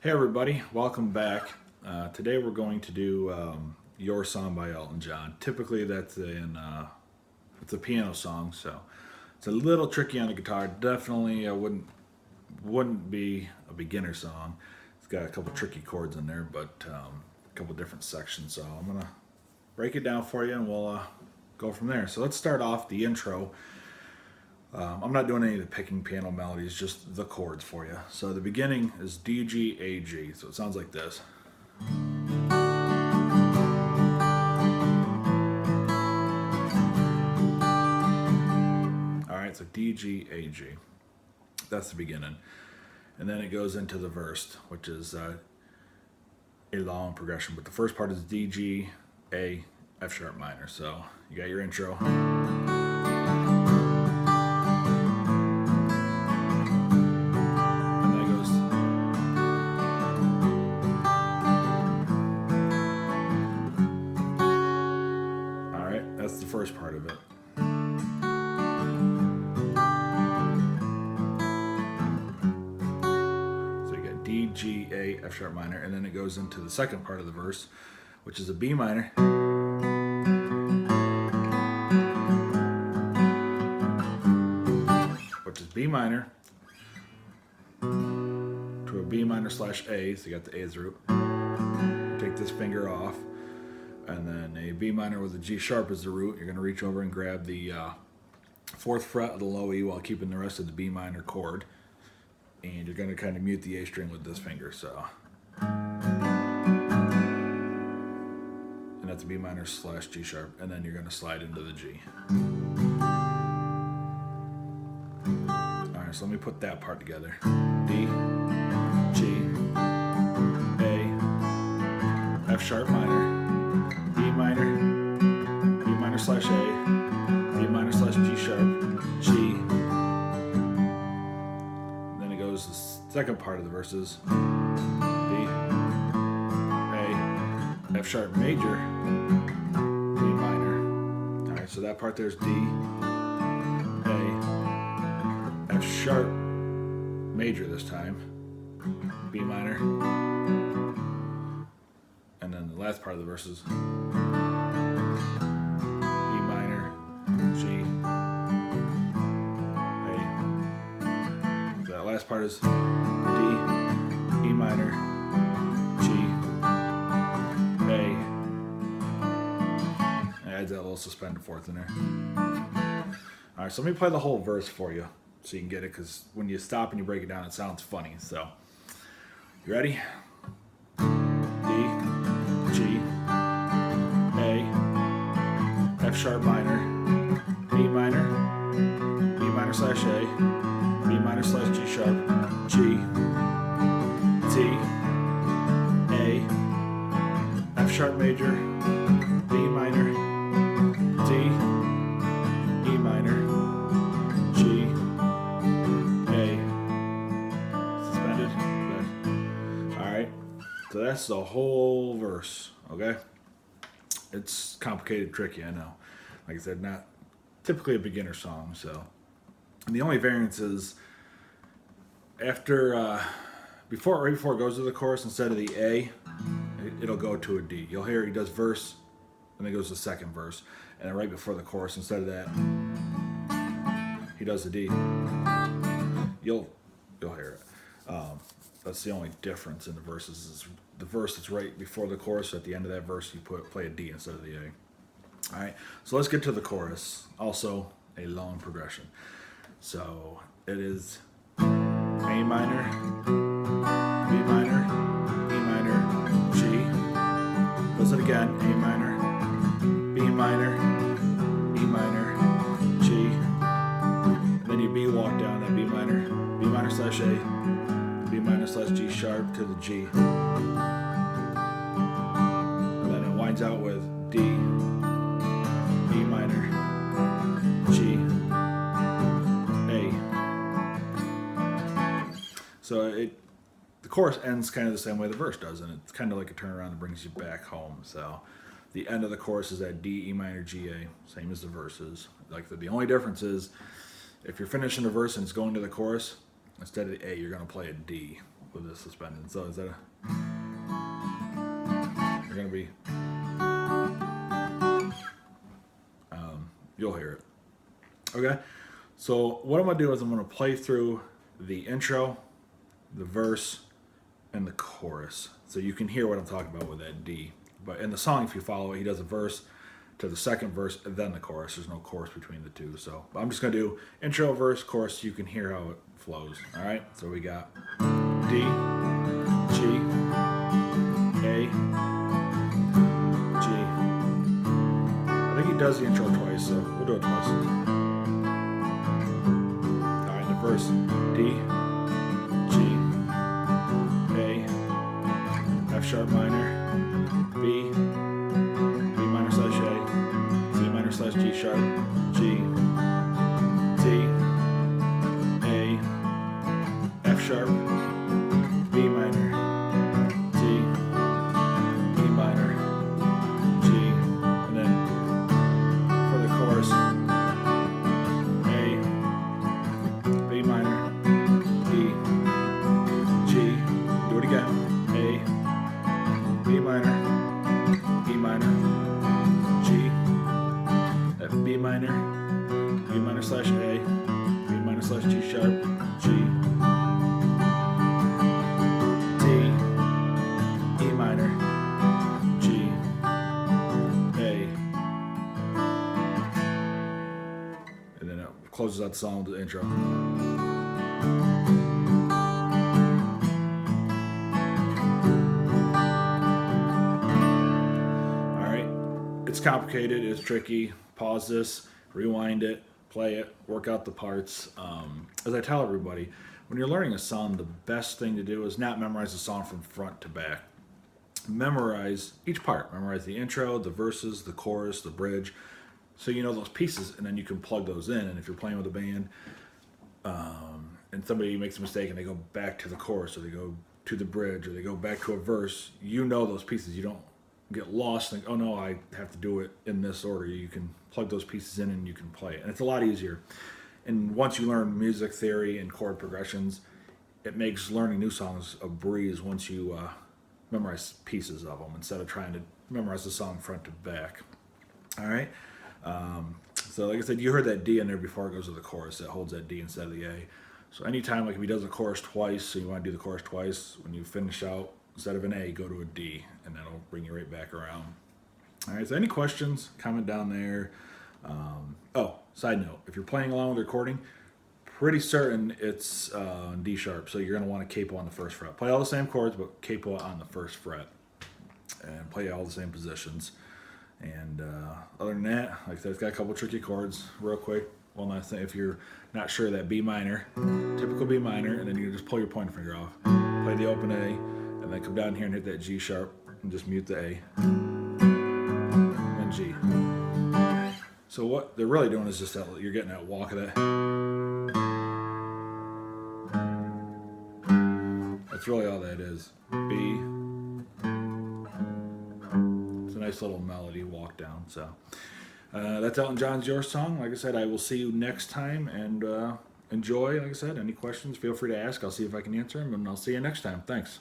Hey everybody, welcome back. Today we're going to do "Your Song" by Elton John. Typically it's a piano song, so it's a little tricky on the guitar. Definitely, I wouldn't be a beginner song. It's got a couple tricky chords in there, but a couple different sections. So I'm gonna break it down for you, and we'll go from there. So let's start off the intro. I'm not doing any of the picking piano melodies, just the chords for you. So the beginning is D, G, A, G. So it sounds like this. All right, so D, G, A, G. That's the beginning. And then it goes into the verse, which is a long progression. But the first part is D, G, A, F sharp minor. So you got your intro. That's the first part of it. So you got D, G, A, F sharp minor, and then it goes into the second part of the verse, which is a B minor. Which is B minor to a B minor slash A, so you got the A as the root. Take this finger off. And then a B minor with a G sharp as the root. You're going to reach over and grab the 4th fret of the low E while keeping the rest of the B minor chord. And you're going to kind of mute the A string with this finger. So, and that's a B minor slash G sharp. And then you're going to slide into the G. Alright, so let me put that part together. D, G, A, F sharp minor, B minor slash A, B minor slash G sharp, G. And then it goes the second part of the verses. B, A, F sharp major, B minor. Alright, so that part there's D, A, F sharp major this time, B minor. And then the last part of the verses. Last part is D, E minor, G, A. And adds that little suspended fourth in there. Alright, so let me play the whole verse for you so you can get it, because when you stop and you break it down, it sounds funny. So, you ready? D, G, A, F sharp minor, B minor slash A, B minor slash G sharp, G, T, A, F sharp major, B minor, D, E minor, G, A. Suspended. Good. Alright, so that's the whole verse, okay? It's complicated, tricky, I know. Like I said, not typically a beginner song, so. And the only variance is right before it goes to the chorus, instead of the A, it'll go to a D. You'll hear he does verse, and then goes to the second verse, and then right before the chorus, instead of that, he does the D. You'll hear it. That's the only difference in the verses. Is the verse that's right before the chorus. At the end of that verse, you play a D instead of the A. All right. So let's get to the chorus. Also, a long progression. So it is A minor, B minor, E minor, G. Does it again. A minor, B minor, E minor, G. And then you B walk down that B minor slash A, B minor slash G sharp to the G. And then it winds out with D, E minor, G, A. So the chorus ends kind of the same way the verse does, and it's kind of like a turnaround that brings you back home. So the end of the chorus is at D, E minor, G, A, same as the verses. Like the only difference is if you're finishing the verse and it's going to the chorus, instead of the A, you're going to play a D. with this suspended. So is that you're gonna be you'll hear it. Okay. So what I'm gonna do is I'm gonna play through the intro, the verse, and the chorus, so you can hear what I'm talking about with that D. But in the song, if you follow it, he does a verse to the second verse and then the chorus. There's no chorus between the two. So I'm just gonna do intro, verse, chorus, so you can hear how it flows. All right. So we got D, G, A, G. I think he does the intro twice, so we'll do it twice. All right, the verse D, G, A, F sharp minor, B, B minor slash A, C minor slash G sharp, G, D, A, F sharp, B minor, D, E minor, G, and then for the chorus, A, B minor, E, G, do it again, A, B minor, E minor, G, F, B minor slash A, B minor slash G sharp, G, D, E minor, G, A, and then it closes out the song with the intro. It's complicated, it's tricky. Pause this, rewind it, play it, work out the parts. As I tell everybody, when you're learning a song, the best thing to do is not memorize the song from front to back. Memorize each part. Memorize the intro, the verses, the chorus, the bridge, so you know those pieces, and then you can plug those in. And if you're playing with a band, and somebody makes a mistake and they go back to the chorus, or they go to the bridge, or they go back to a verse, you know those pieces. You don't get lost and think, oh no, I have to do it in this order. You can plug those pieces in and you can play it. And it's a lot easier. And once you learn music theory and chord progressions, it makes learning new songs a breeze once you memorize pieces of them instead of trying to memorize the song front to back. All right. So like I said, you heard that D in there before it goes to the chorus. It holds that D instead of the A. So anytime, like if he does the chorus twice, so you want to do the chorus twice, when you finish out, instead of an A, go to a D, and that'll bring you right back around. All right, so any questions, comment down there. Side note, if you're playing along with the recording, pretty certain it's D sharp, so you're going to want a capo on the first fret. Play all the same chords, but capo on the first fret, and play all the same positions. And other than that, like I said, it's got a couple tricky chords. Real quick, one last thing, if you're not sure, that B minor, typical B minor, and then you just pull your pointer finger off. Play the open A, and then come down here and hit that G sharp and just mute the A and G. So what they're really doing is just that you're getting that walk of that. That's really all that is. B. It's a nice little melody walk down. So that's Elton John's Your Song. Like I said, I will see you next time, and enjoy. Like I said, any questions, feel free to ask. I'll see if I can answer them, and I'll see you next time. Thanks.